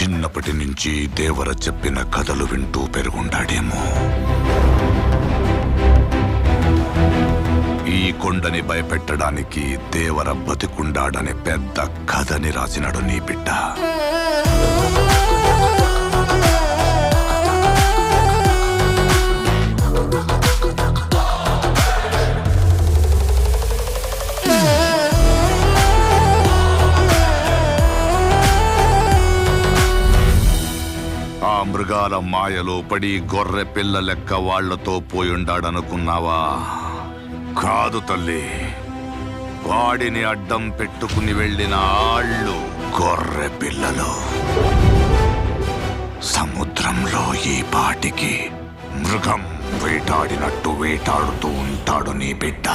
చిన్నప్పటి నుంచి దేవర చెప్పిన కథలు వింటూ పెరుగుండాడేమో. ఈ కొండని భయపెట్టడానికి దేవర బతికుండాడని పెద్ద కథని రాసినాడు నీ బిడ్డ. ఆ మృగాల మాయలో పడి గొర్రె పిల్ల లెక్క వాళ్లతో పోయుండాడనుకున్నావా? కాదు తల్లి, వాడిని అడ్డం పెట్టుకుని వెళ్ళిన ఆళ్ళు గొర్రె పిల్లలు. సముద్రంలో ఈ పాటికి మృగం వేటాడినట్టు వేటాడుతూ ఉంటాడు నీ బిడ్డ.